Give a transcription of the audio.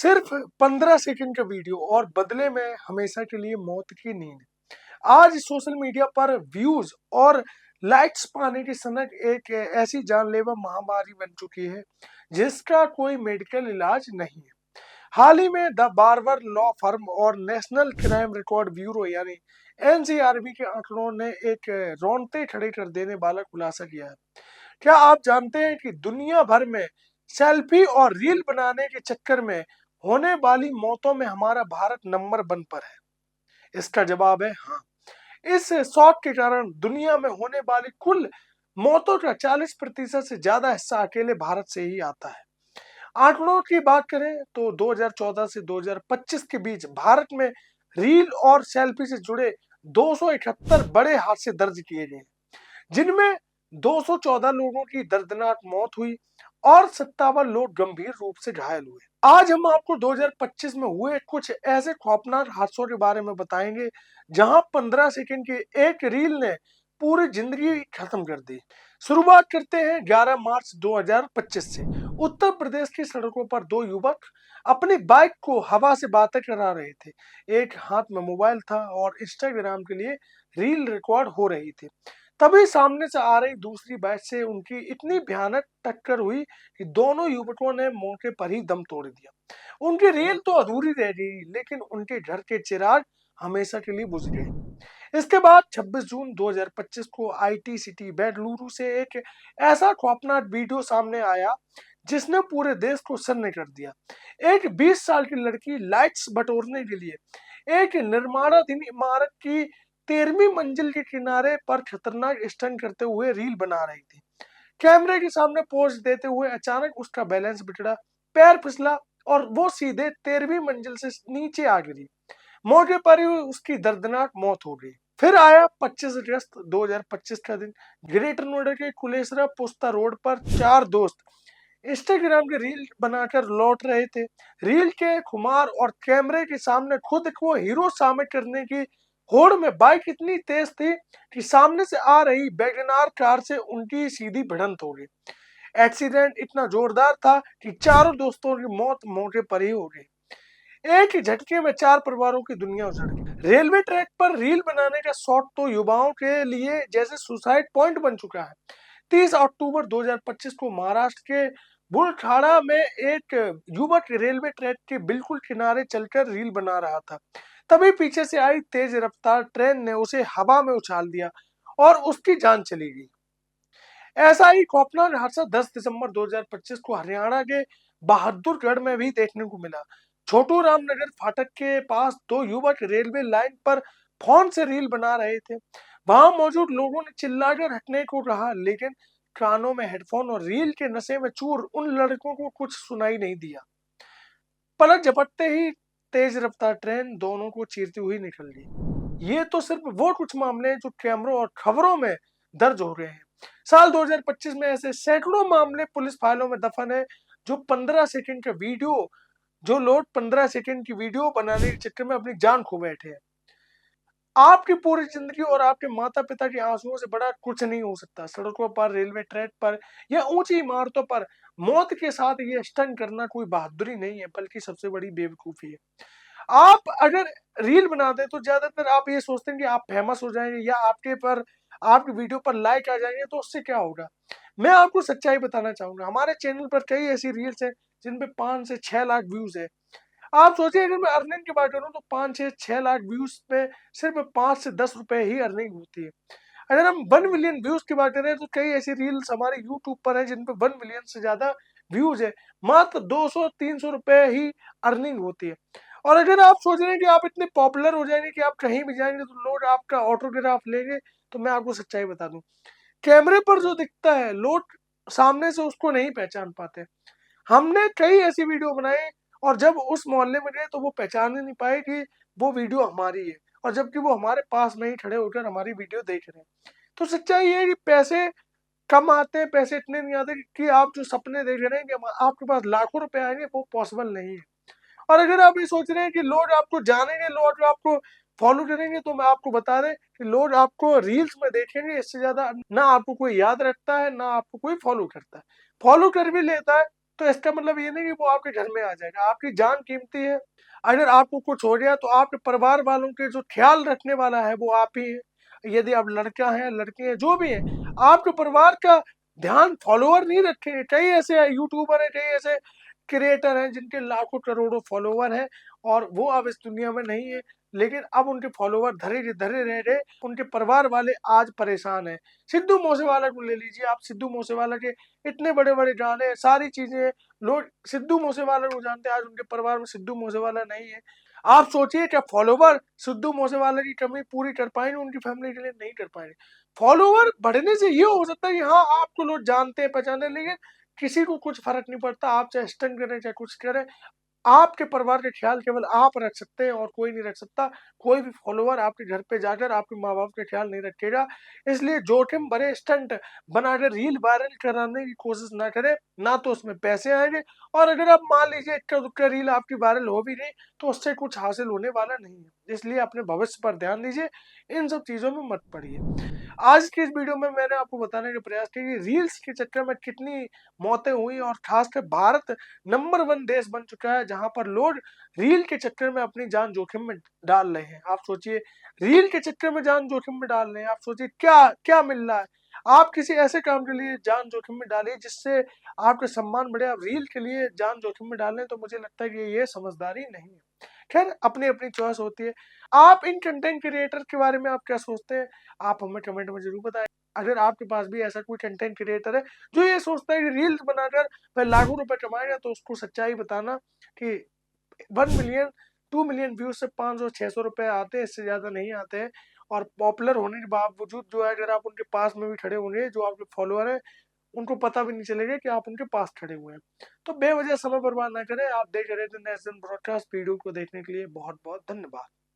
सिर्फ 15 सेकंड का वीडियो और बदले में हमेशा के लिए मौत की नींद। आज सोशल मीडिया पर व्यूज और लाइक्स पाने की सनक एक ऐसी जानलेवा महामारी बन चुकी है जिसका कोई मेडिकल इलाज नहीं है। हाल ही में द बार्बर लॉ फर्म और नेशनल क्राइम रिकॉर्ड ब्यूरो यानी एनसीआरबी के आंकड़ों ने एक रोंगटे खड़े कर देने वाला खुलासा किया है। क्या आप जानते हैं कि दुनिया भर में सेल्फी और रील बनाने के चक्कर में होने वाली मौतों में हमारा भारत नंबर 1 पर है? इसका जवाब है हाँ। इस शौक के कारण दुनिया में होने वाली कुल मौतों का 40% से ज्यादा हिस्सा अकेले भारत से ही आता है। आंकड़ों की बात करें तो 2014 से 2025 के बीच भारत में रील और सेल्फी से जुड़े 271 बड़े हादसे दर्ज किए गए, जिनमें 214 लोगों की दर्दनाक मौत हुई और 57 लोग गंभीर रूप से घायल हुए। आज हम आपको 2025 में हुए कुछ ऐसे खौफनाक हादसों के बारे में बताएंगे जहां 15 सेकंड की एक रील ने पूरी जिंदगी खत्म कर दी। शुरुआत करते हैं 11 मार्च 2025 से। उत्तर प्रदेश की सड़कों पर दो युवक अपनी बाइक को हवा से बातें करा रहे थे। एक हाथ में मोबाइल था और इंस्टाग्राम के लिए रील रिकॉर्ड हो रही थी। तभी सामने से आ रही दूसरी बाइक से उनकी इतनी भयानक टक्कर हुई कि दोनों युवकों ने मौके पर ही दम तोड़ दिया। उनकी रील तो अधूरी रह गई, लेकिन उनके घर के चिराग हमेशा के लिए बुझ गए। इसके बाद 26 जून 2025 को आईटी सिटी बेंगलुरु से एक ऐसा खौफनाक वीडियो सामने आया जिसने पूरे देश को सन्न कर दिया। एक 20 साल की लड़की लाइक्स बटोरने के लिए एक निर्माणाधीन इमारत की 13वीं मंजिल के किनारे पर खतरनाक स्टंट करते हुए रील बना रही थी। कैमरे के सामने पोज देते हुए अचानक उसका बैलेंस बिगड़ा, पैर फिसला और वो सीधे 13वीं मंजिल से नीचे आ गिरी। मौके पर ही उसकी दर्दनाक मौत हो गई। फिर आया 25 अगस्त 2025 का दिन। ग्रेटर नोएडा के कुलेसरा पुस्ता रोड पर चार दोस्त इंस्टाग्राम के रील बनाकर लौट रहे थे। रील के खुमार और कैमरे के सामने खुद को हीरो साबित करने की होड़ में बाइक इतनी तेज थी कि सामने से आ रही वैगनआर कार से उनकी सीधी भिड़ंत हो गई। एक्सीडेंट इतना जोरदार था कि चारों दोस्तों की मौत मौके पर ही हो गई। एक ही झटके में चार परिवारों की दुनिया उजड़ गई। रेलवे ट्रैक पर रील बनाने का शौक तो युवाओं के लिए जैसे सुसाइड पॉइंट बन चुका है। 30 अक्टूबर 2025 को महाराष्ट्र के बुलढाणा में एक युवक रेलवे ट्रैक के बिल्कुल किनारे चलकर रील बना रहा था। तभी पीछे से आई तेज रफ्तार ट्रेन ने उसे हवा में उछाल दिया और उसकी जान चली गई। ऐसा ही खौफनाक हादसा 10 दिसंबर 2025 को हरियाणा के बहादुरगढ़ में भी देखने को मिला। छोटू रामनगर फाटक के पास दो युवक रेलवे लाइन पर फोन से रील बना रहे थे। वहां मौजूद लोगों ने चिल्लाकर हटने को कहा, लेकिन कानों में हेडफोन और रील के नशे में चूर उन लड़कों को कुछ सुनाई नहीं दिया। पलक झपकते ही तेज रफ्तार ट्रेन दोनों को चीरती हुई निकल गई। ये तो सिर्फ वो कुछ मामले हैं जो कैमरों और खबरों में दर्ज हो गए हैं। साल 2025 में ऐसे सैकड़ों मामले पुलिस फाइलों में दफन है, जो 15 सेकंड का वीडियो जो लोग 15 सेकंड की वीडियो बनाने के चक्कर में अपनी जान खो बैठे हैं। आपकी पूरी जिंदगी और आपके माता पिता के आंसुओं से बड़ा कुछ नहीं हो सकता। सड़कों पर, रेलवे ट्रैक पर या ऊंची इमारतों पर मौत के साथ ये स्टंट करना कोई बहादुरी नहीं है, बल्कि सबसे बड़ी बेवकूफी है। आप अगर रील बनाते हैं तो ज्यादातर आप ये सोचते हैं कि आप फेमस हो जाएंगे या आपकी वीडियो पर लाइक आ जाएंगे, तो उससे क्या होगा। मैं आपको सच्चाई बताना चाहूंगा, हमारे चैनल पर कई ऐसी रील्स हैं जिन पे 5 से 6 लाख व्यूज है। आप सोचिए, अगर मैं अर्निंग की बात करूं तो 5 से 6 लाख व्यूज पे सिर्फ 5 से 10 रुपए ही अर्निंग होती है। अगर हम 1 मिलियन व्यूज की बात करें तो कई ऐसी रील्स हमारे यूट्यूब पर है जिन पे 1 मिलियन से ज्यादा व्यूज है, मात्र 200-300 रुपए ही अर्निंग होती है। और अगर आप सोच रहे हैं कि आप इतने पॉपुलर हो जाएंगे कि आप कहीं भी जाएंगे तो लोग आपका ऑटोग्राफ लेंगे, तो मैं आपको सच्चाई बता दूं, कैमरे पर जो दिखता है लोग सामने से उसको नहीं पहचान पाते। हमने कई ऐसी वीडियो बनाई और जब उस मोहल्ले में गए तो वो पहचान ही नहीं पाए कि वो वीडियो हमारी है, और जबकि वो हमारे पास में ही खड़े होकर हमारी वीडियो देख रहे हैं। तो सच्चाई ये है कि पैसे कम आते हैं, पैसे इतने नहीं आते कि आप जो सपने देख रहे हैं कि आपके पास लाखों रुपए आएंगे, वो पॉसिबल नहीं है। और अगर आप ये सोच रहे हैं कि लोग आपको जानेंगे, लोग आपको फॉलो करेंगे, तो मैं आपको बता दें कि लोग आपको रील्स में देखेंगे, इससे ज्यादा ना आपको कोई याद रखता है, ना आपको कोई फॉलो करता है। फॉलो कर भी लेता है तो इसका मतलब ये नहीं कि वो आपके घर में आ जाएगा। आपकी जान कीमती है, अगर आपको कुछ हो गया तो आपके परिवार वालों के जो ख्याल रखने वाला है वो आप ही हैं। यदि आप लड़का हैं, लड़की हैं, जो भी हैं, आपके परिवार का ध्यान फॉलोवर नहीं रखेंगे। कई ऐसे यूट्यूबर हैं, कई ऐसे क्रिएटर हैं जिनके लाखों करोड़ों फॉलोवर हैं और वो अब इस दुनिया में नहीं है, लेकिन अब उनके फॉलोवर धरे धरे रह गए, उनके परिवार वाले आज परेशान हैं। सिद्धू मूसेवाला को ले लीजिए आप, सिद्धू मूसेवाला के इतने बड़े बड़े गाने, सारी चीजें, लोग सिद्धू मूसेवाला को जानते हैं, आज उनके परिवार में सिद्धू मूसेवाला नहीं है। आप सोचिए क्या फॉलोवर सिद्धू मूसेवाला की कमी पूरी कर पाएंगे? उनकी फैमिली के लिए नहीं कर पाएंगे। फॉलोवर बढ़ने से ये हो सकता है कि हाँ आपको लोग जानते हैं पहचानते हैं, लेकिन किसी को कुछ फर्क नहीं पड़ता। आप चाहे स्टंट करें चाहे कुछ करें, आपके परिवार का ख्याल केवल आप रख सकते हैं और कोई नहीं रख सकता। कोई भी फॉलोवर आपके घर पे जाकर आपके माँ बाप का ख्याल नहीं रखेगा। इसलिए जोखिम भरे स्टंट बनाकर रील वायरल कराने की कोशिश ना करें, ना तो उसमें पैसे आएंगे, और अगर आप मान लीजिए इक्का दुक्का रील आपकी वायरल हो भी गई तो उससे कुछ हासिल होने वाला नहीं है। इसलिए अपने भविष्य पर ध्यान दीजिए, इन सब चीजों में मत पड़िए। आज की इस वीडियो में मैंने आपको बताने का प्रयास किया कि रील्स के चक्कर में कितनी मौतें हुई, और खासकर भारत नंबर 1 देश बन चुका है जहां पर लोग रील के चक्कर में अपनी जान जोखिम में डाल रहे हैं। आप सोचिए, रील के चक्कर में जान जोखिम में डाल रहे हैं, आप सोचिए क्या क्या मिल रहा है। आप किसी ऐसे काम के लिए जान जोखिम में डालिए जिससे आपका सम्मान बढ़े, आप रील के लिए जान जोखिम में डालें तो मुझे लगता है कि ये समझदारी नहीं है। खैर, अपनी अपनी चॉइस होती है। आप इन कंटेंट क्रिएटर के बारे में आप क्या सोचते हैं, आप हमें कमेंट में जरूर बताएं। अगर आपके पास भी ऐसा कोई कंटेंट क्रिएटर है जो ये सोचता है कि रील्स बनाकर वह लाखों रुपए कमाएगा, तो उसको सच्चाई बताना कि 1 मिलियन 2 मिलियन व्यूज से 500-600 रुपए आते हैं, इससे ज्यादा नहीं आते हैं। और पॉपुलर होने के बावजूद जो है, अगर आप उनके पास में भी खड़े होंगे, जो आपके फॉलोअर है उनको पता भी नहीं चलेगा कि आप उनके पास खड़े हुए हैं। तो बेवजह समय बर्बाद ना करें। आप देख रहे थे नेशन ब्रॉडकास्ट। वीडियो को देखने के लिए बहुत बहुत धन्यवाद।